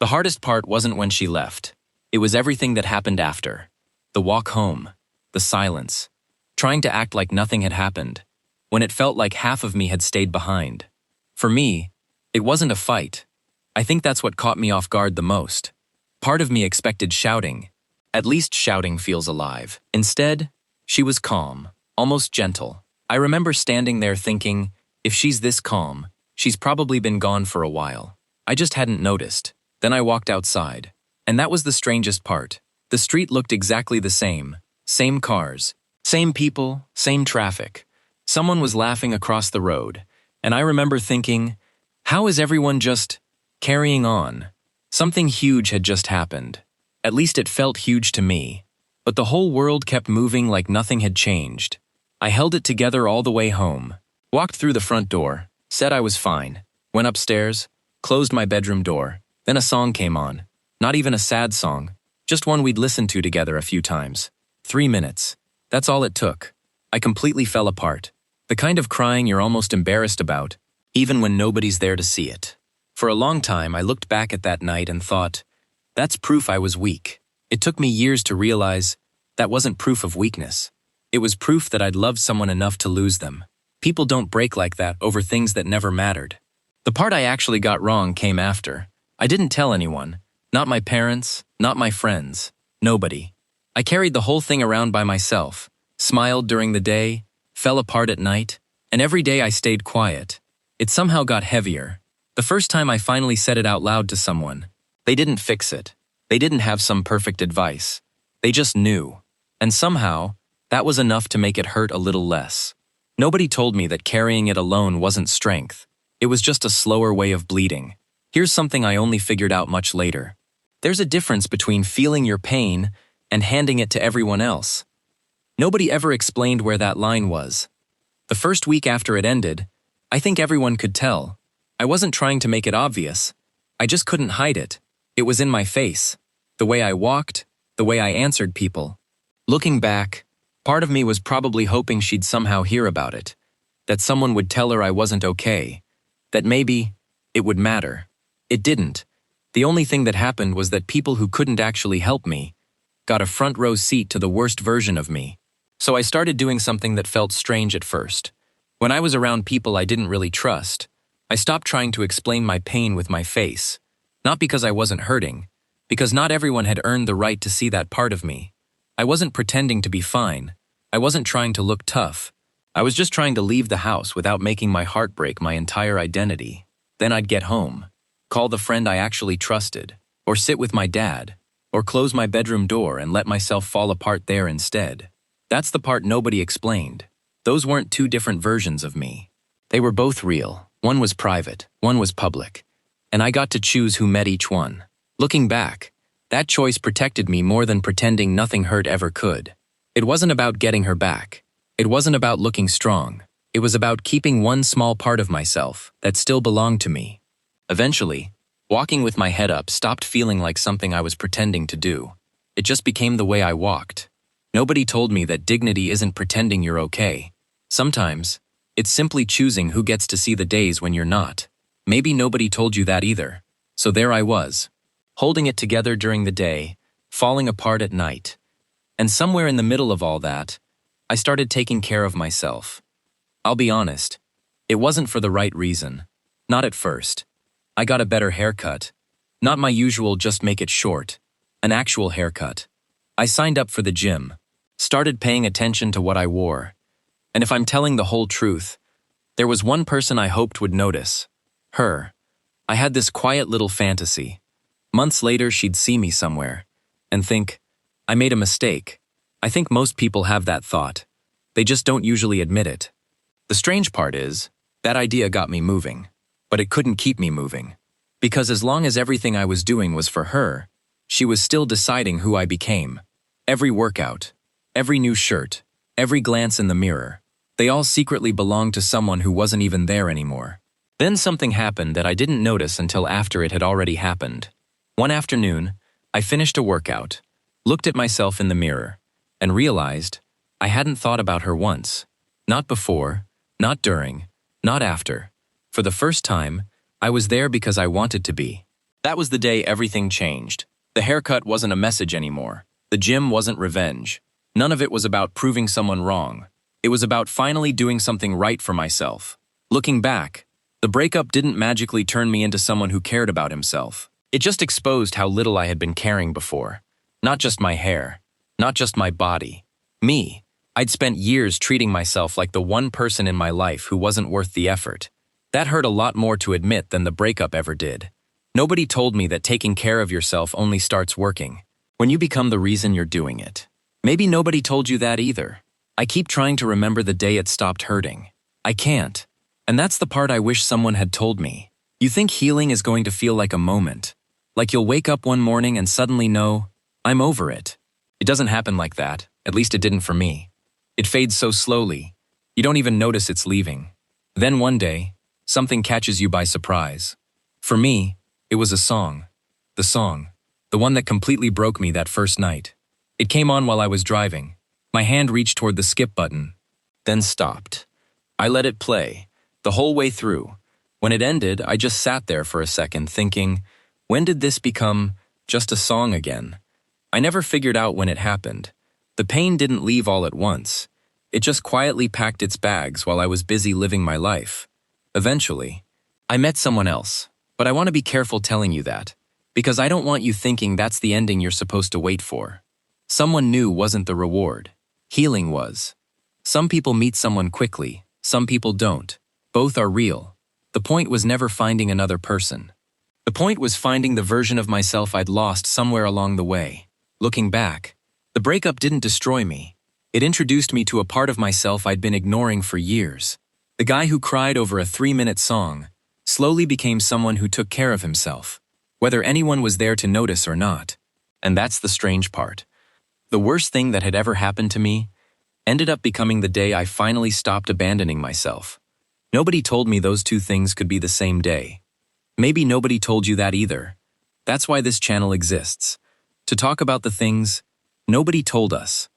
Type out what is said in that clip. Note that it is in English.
The hardest part wasn't when she left. It was everything that happened after. The walk home, the silence, trying to act like nothing had happened, when it felt like half of me had stayed behind. For me, it wasn't a fight. I think that's what caught me off guard the most. Part of me expected shouting. At least shouting feels alive. Instead, she was calm, almost gentle. I remember standing there thinking, if she's this calm, she's probably been gone for a while. I just hadn't noticed. Then I walked outside. And that was the strangest part. The street looked exactly the same. Same cars, same people, same traffic. Someone was laughing across the road, and I remember thinking, how is everyone just carrying on? Something huge had just happened. At least it felt huge to me. But the whole world kept moving like nothing had changed. I held it together all the way home. Walked through the front door, said I was fine. Went upstairs, closed my bedroom door. Then a song came on. Not even a sad song, just one we'd listened to together a few times. 3 minutes. That's all it took. I completely fell apart. The kind of crying you're almost embarrassed about, even when nobody's there to see it. For a long time, I looked back at that night and thought, that's proof I was weak. It took me years to realize that wasn't proof of weakness. It was proof that I'd loved someone enough to lose them. People don't break like that over things that never mattered. The part I actually got wrong came after. I didn't tell anyone. Not my parents, not my friends, nobody. I carried the whole thing around by myself, smiled during the day, fell apart at night, and every day I stayed quiet. It somehow got heavier. The first time I finally said it out loud to someone, they didn't fix it. They didn't have some perfect advice. They just knew. And somehow, that was enough to make it hurt a little less. Nobody told me that carrying it alone wasn't strength. It was just a slower way of bleeding. Here's something I only figured out much later. There's a difference between feeling your pain and handing it to everyone else. Nobody ever explained where that line was. The first week after it ended, I think everyone could tell. I wasn't trying to make it obvious. I just couldn't hide it. It was in my face. The way I walked, the way I answered people. Looking back, part of me was probably hoping she'd somehow hear about it. That someone would tell her I wasn't okay. That maybe it would matter. It didn't. The only thing that happened was that people who couldn't actually help me got a front row seat to the worst version of me. So I started doing something that felt strange at first. When I was around people I didn't really trust, I stopped trying to explain my pain with my face. Not because I wasn't hurting, because not everyone had earned the right to see that part of me. I wasn't pretending to be fine. I wasn't trying to look tough. I was just trying to leave the house without making my heart break my entire identity. Then I'd get home, call the friend I actually trusted, or sit with my dad, or close my bedroom door and let myself fall apart there instead. That's the part nobody explained. Those weren't two different versions of me. They were both real. One was private, one was public. And I got to choose who met each one. Looking back, that choice protected me more than pretending nothing hurt ever could. It wasn't about getting her back. It wasn't about looking strong. It was about keeping one small part of myself that still belonged to me. Eventually, walking with my head up stopped feeling like something I was pretending to do. It just became the way I walked. Nobody told me that dignity isn't pretending you're okay. Sometimes, it's simply choosing who gets to see the days when you're not. Maybe nobody told you that either. So there I was, holding it together during the day, falling apart at night. And somewhere in the middle of all that, I started taking care of myself. I'll be honest, it wasn't for the right reason. Not at first. I got a better haircut. Not my usual just make it short. An actual haircut. I signed up for the gym. Started paying attention to what I wore. And if I'm telling the whole truth, there was one person I hoped would notice. Her. I had this quiet little fantasy. Months later, she'd see me somewhere and think, I made a mistake. I think most people have that thought. They just don't usually admit it. The strange part is, that idea got me moving. But it couldn't keep me moving. Because as long as everything I was doing was for her, she was still deciding who I became. Every workout, every new shirt, every glance in the mirror, they all secretly belonged to someone who wasn't even there anymore. Then something happened that I didn't notice until after it had already happened. One afternoon, I finished a workout, looked at myself in the mirror, and realized I hadn't thought about her once. Not before, not during, not after. For the first time, I was there because I wanted to be. That was the day everything changed. The haircut wasn't a message anymore. The gym wasn't revenge. None of it was about proving someone wrong. It was about finally doing something right for myself. Looking back, the breakup didn't magically turn me into someone who cared about himself. It just exposed how little I had been caring before. Not just my hair, not just my body. Me. I'd spent years treating myself like the one person in my life who wasn't worth the effort. That hurt a lot more to admit than the breakup ever did. Nobody told me that taking care of yourself only starts working when you become the reason you're doing it. Maybe nobody told you that either. I keep trying to remember the day it stopped hurting. I can't. And that's the part I wish someone had told me. You think healing is going to feel like a moment. Like you'll wake up one morning and suddenly know, I'm over it. It doesn't happen like that. At least it didn't for me. It fades so slowly. You don't even notice it's leaving. Then one day, something catches you by surprise. For me, it was a song. The one that completely broke me that first night. It came on while I was driving. My hand reached toward the skip button, then stopped. I let it play, the whole way through. When it ended, I just sat there for a second thinking, when did this become just a song again? I never figured out when it happened. The pain didn't leave all at once. It just quietly packed its bags while I was busy living my life. Eventually, I met someone else, but I want to be careful telling you that, because I don't want you thinking that's the ending you're supposed to wait for. Someone new wasn't the reward. Healing was. Some people meet someone quickly, some people don't. Both are real. The point was never finding another person. The point was finding the version of myself I'd lost somewhere along the way. Looking back, the breakup didn't destroy me. It introduced me to a part of myself I'd been ignoring for years. The guy who cried over a 3-minute song slowly became someone who took care of himself, whether anyone was there to notice or not. And that's the strange part. The worst thing that had ever happened to me ended up becoming the day I finally stopped abandoning myself. Nobody told me those two things could be the same day. Maybe nobody told you that either. That's why this channel exists. To talk about the things nobody told us.